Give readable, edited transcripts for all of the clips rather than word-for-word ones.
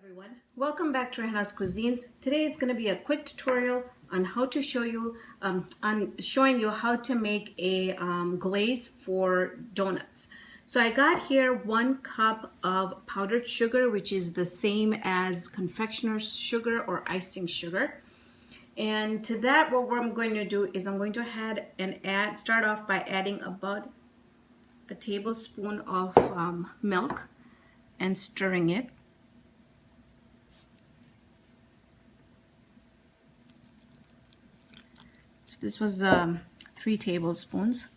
everyone. Welcome back to Rehanna's Cuisines. Today is going to be a quick tutorial on how to show you, showing you how to make a glaze for donuts. So I got here 1 cup of powdered sugar, which is the same as confectioner's sugar or icing sugar. And to that, what I'm going to do is I'm going to start off by adding about a tablespoon of milk and stirring it. So this was 3 tablespoons.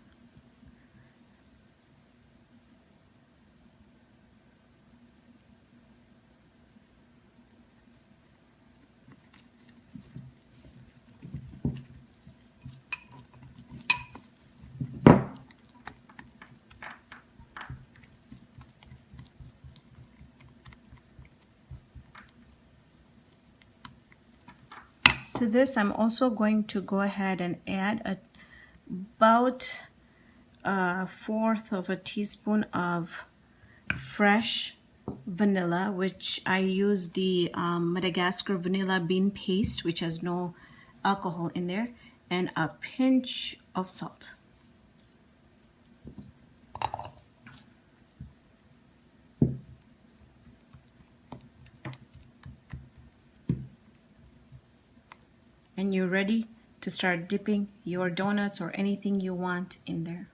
To this, I'm also going to go ahead and add about 1/4 of a teaspoon of fresh vanilla, which I use the Madagascar vanilla bean paste, which has no alcohol in there, and a pinch of salt. And you're ready to start dipping your donuts or anything you want in there.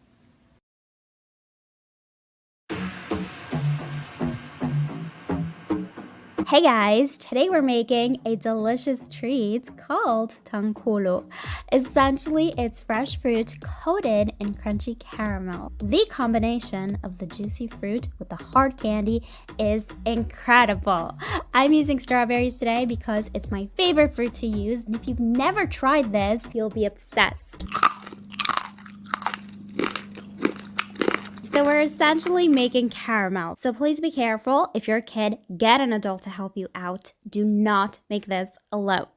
Hey guys, today we're making a delicious treat called tangkolo. Essentially, it's fresh fruit coated in crunchy caramel. The combination of the juicy fruit with the hard candy is incredible. I'm using strawberries today because it's my favorite fruit to use, and if you've never tried this, you'll be obsessed. So we're essentially making caramel. So please be careful. If you're a kid, get an adult to help you out. Do not make this alone.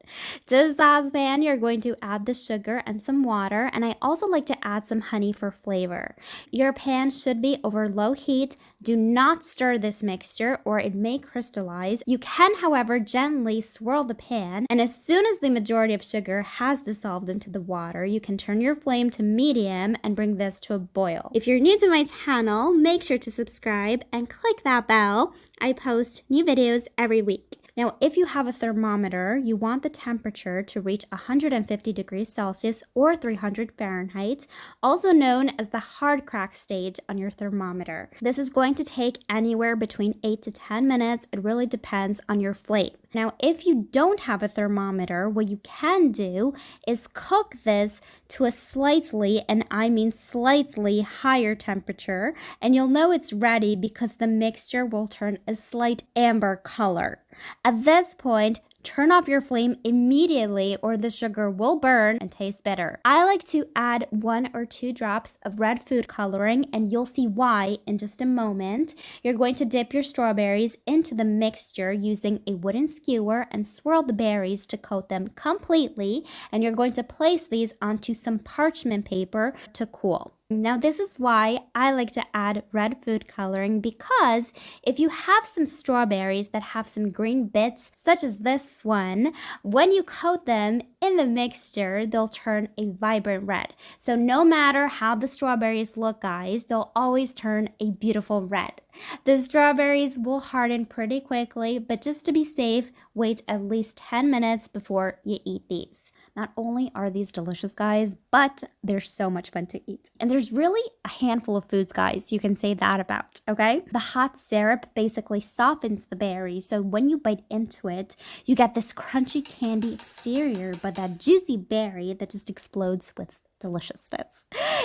To the saucepan, you're going to add the sugar and some water, and I also like to add some honey for flavor. Your pan should be over low heat. Do not stir this mixture or it may crystallize. You can, however, gently swirl the pan, and as soon as the majority of sugar has dissolved into the water, you can turn your flame to medium and bring this to a boil. If you're new to my channel, make sure to subscribe and click that bell. I post new videos every week. Now, if you have a thermometer, you want the temperature to reach 150 degrees Celsius or 300 Fahrenheit, also known as the hard crack stage on your thermometer. This is going to take anywhere between 8 to 10 minutes. It really depends on your flame. Now, if you don't have a thermometer, what you can do is cook this to a slightly, and I mean slightly higher temperature, and you'll know it's ready because the mixture will turn a slight amber color. At this point, turn off your flame immediately or the sugar will burn and taste bitter. I like to add 1 or 2 drops of red food coloring, and you'll see why in just a moment. You're going to dip your strawberries into the mixture using a wooden skewer and swirl the berries to coat them completely, and you're going to place these onto some parchment paper to cool. Now, this is why I like to add red food coloring, because if you have some strawberries that have some green bits, such as this one, when you coat them in the mixture, they'll turn a vibrant red. So no matter how the strawberries look, guys, they'll always turn a beautiful red. The strawberries will harden pretty quickly, but just to be safe, wait at least 10 minutes before you eat these. Not only are these delicious, guys, but they're so much fun to eat. And there's really a handful of foods, guys, you can say that about, okay? The hot syrup basically softens the berries, so when you bite into it, you get this crunchy candy exterior, but that juicy berry that just explodes with deliciousness.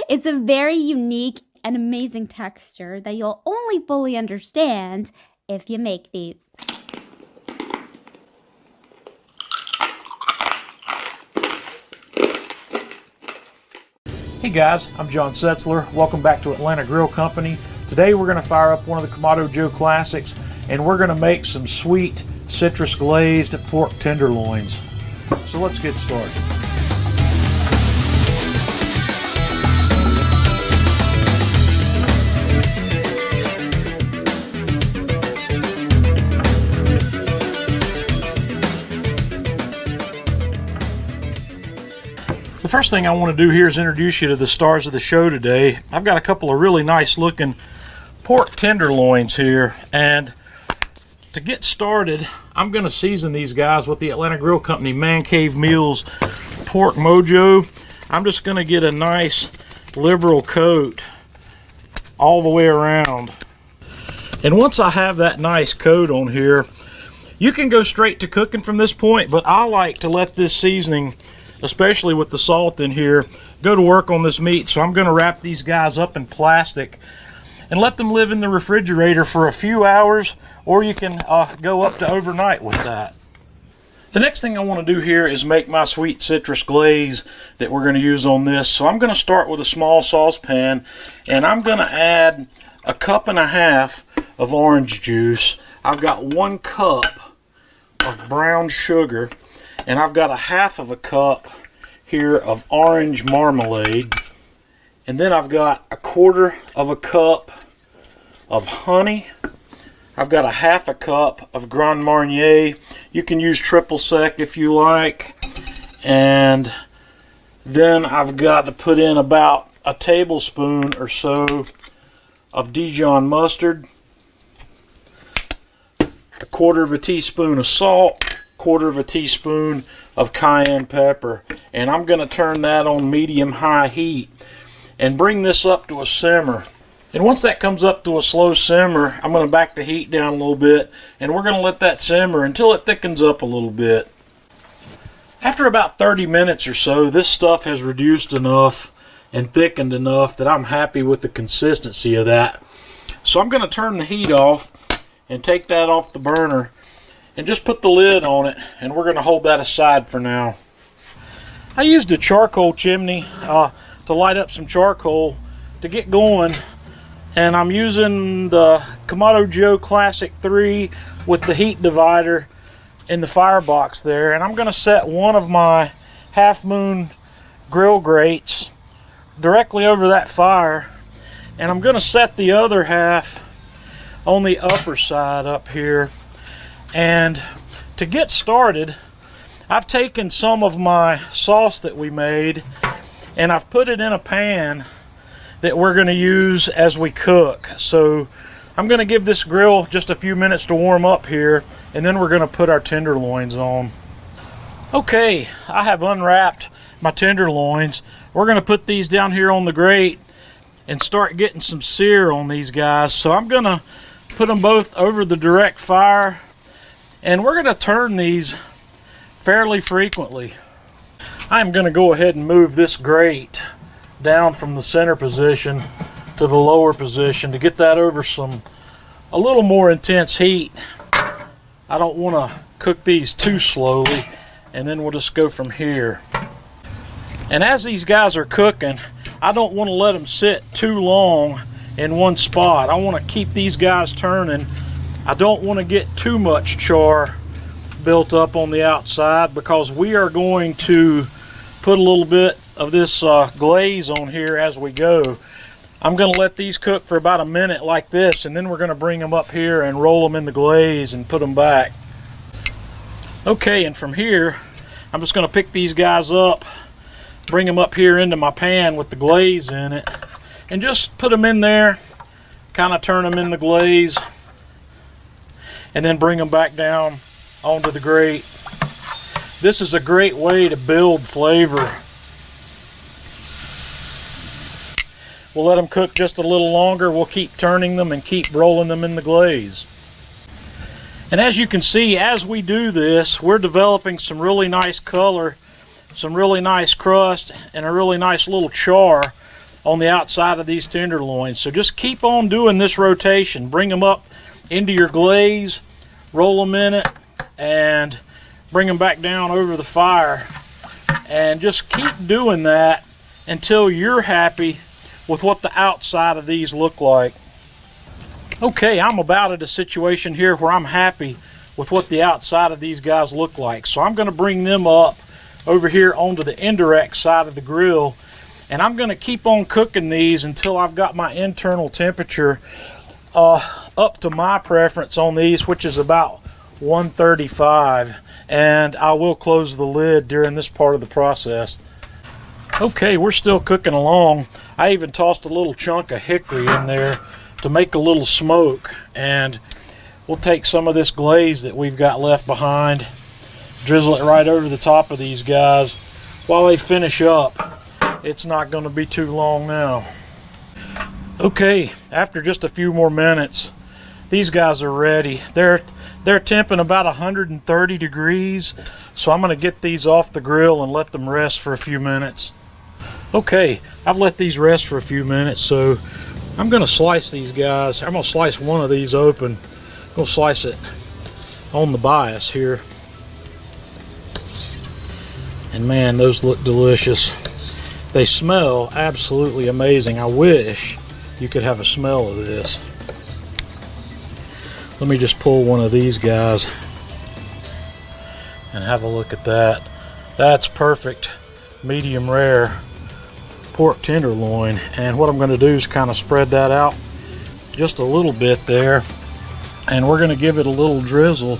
It's a very unique and amazing texture that you'll only fully understand if you make these. Hey guys, I'm John Setzler. Welcome back to Atlanta Grill Company. Today we're going to fire up one of the Kamado Joe classics, and we're going to make some sweet citrus glazed pork tenderloins. So let's get started. First thing I want to do here is introduce you to the stars of the show today. I've got a couple of really nice looking pork tenderloins here, and to get started I'm going to season these guys with the Atlanta Grill Company Man Cave Meals Pork Mojo. I'm just going to get a nice liberal coat all the way around, and once I have that nice coat on here, you can go straight to cooking from this point, but I like to let this seasoning, especially with the salt in here, go to work on this meat. So I'm going to wrap these guys up in plastic and let them live in the refrigerator for a few hours, or you can go up to overnight with that. The next thing I want to do here is make my sweet citrus glaze that we're going to use on this. So I'm going to start with a small saucepan, and I'm going to add a cup and a half of orange juice. I've got 1 cup of brown sugar, and I've got a half of a cup here of orange marmalade, and then I've got a 1/4 of a cup of honey. I've got a half a cup of Grand Marnier. You can use triple sec if you like, and then I've got to put in about a tablespoon or so of Dijon mustard, a 1/4 of a teaspoon of salt, 1/4 of a teaspoon of cayenne pepper, and I'm going to turn that on medium-high heat and bring this up to a simmer. And once that comes up to a slow simmer, I'm going to back the heat down a little bit, and we're going to let that simmer until it thickens up a little bit. After about 30 minutes or so, this stuff has reduced enough and thickened enough that I'm happy with the consistency of that. So I'm going to turn the heat off and take that off the burner and just put the lid on it, and we're going to hold that aside for now. I used a charcoal chimney to light up some charcoal to get going, and I'm using the Kamado Joe Classic 3 with the heat divider in the firebox there, and I'm going to set one of my Half Moon grill grates directly over that fire, and I'm going to set the other half on the upper side up here. And to get started, I've taken some of my sauce that we made and I've put it in a pan that we're going to use as we cook. So I'm going to give this grill just a few minutes to warm up here, and then we're going to put our tenderloins on. Okay, I have unwrapped my tenderloins. We're going to put these down here on the grate and start getting some sear on these guys. So I'm going to put them both over the direct fire, and we're going to turn these fairly frequently. I'm going to go ahead and move this grate down from the center position to the lower position to get that over a little more intense heat. I don't want to cook these too slowly, and then we'll just go from here. And as these guys are cooking, I don't want to let them sit too long in one spot. I want to keep these guys turning. I don't want to get too much char built up on the outside, because we are going to put a little bit of this glaze on here as we go. I'm going to let these cook for about a minute like this, and then we're going to bring them up here and roll them in the glaze and put them back. Okay, and from here I'm just going to pick these guys up, bring them up here into my pan with the glaze in it, and just put them in there, kind of turn them in the glaze, and then bring them back down onto the grate. This is a great way to build flavor. We'll let them cook just a little longer. We'll keep turning them and keep rolling them in the glaze. And as you can see, as we do this, we're developing some really nice color, some really nice crust, and a really nice little char on the outside of these tenderloins. So just keep on doing this rotation. Bring them up into your glaze, roll them in it, and bring them back down over the fire. And just keep doing that until you're happy with what the outside of these look like. Okay, I'm about at a situation here where I'm happy with what the outside of these guys look like. So I'm going to bring them up over here onto the indirect side of the grill, and I'm going to keep on cooking these until I've got my internal temperature up to my preference on these, which is about 135, and I will close the lid during this part of the process. Okay, we're still cooking along. I even tossed a little chunk of hickory in there to make a little smoke, and we'll take some of this glaze that we've got left behind, drizzle it right over the top of these guys while they finish up. It's not going to be too long now. Okay, after just a few more minutes, these guys are ready. They're temping about 130 degrees, so I'm going to get these off the grill and let them rest for a few minutes. Okay, I've let these rest for a few minutes, so I'm going to slice these guys. I'm going to slice one of these open. I'm going to slice it on the bias here. And man, those look delicious. They smell absolutely amazing. I wish you could have a smell of this. Let me just pull one of these guys and have a look at that. That's perfect medium rare pork tenderloin, and what I'm going to do is kind of spread that out just a little bit there, and we're going to give it a little drizzle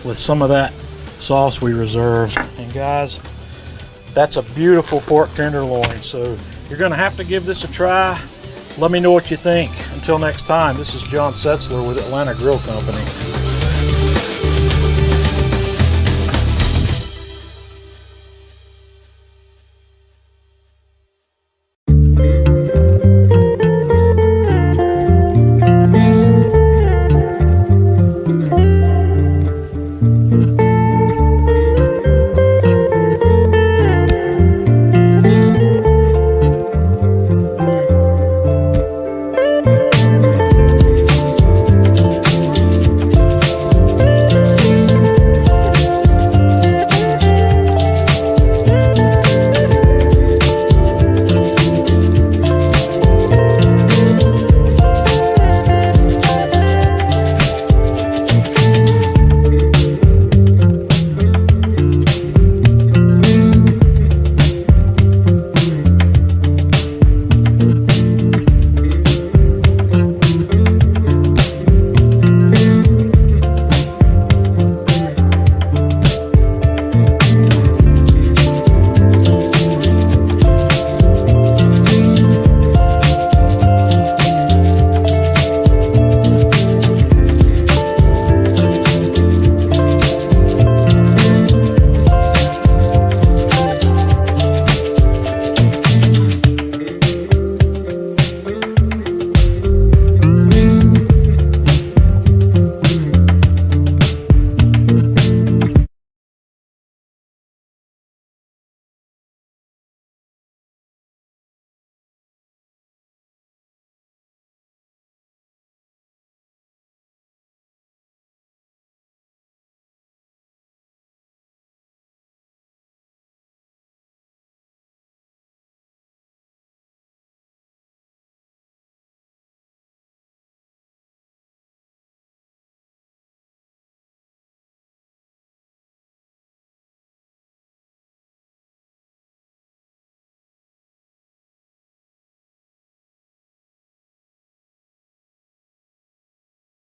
with some of that sauce we reserved. And guys, that's a beautiful pork tenderloin, so you're going to have to give this a try. Let me know what you think. Until next time, this is John Setzler with Atlanta Grill Company.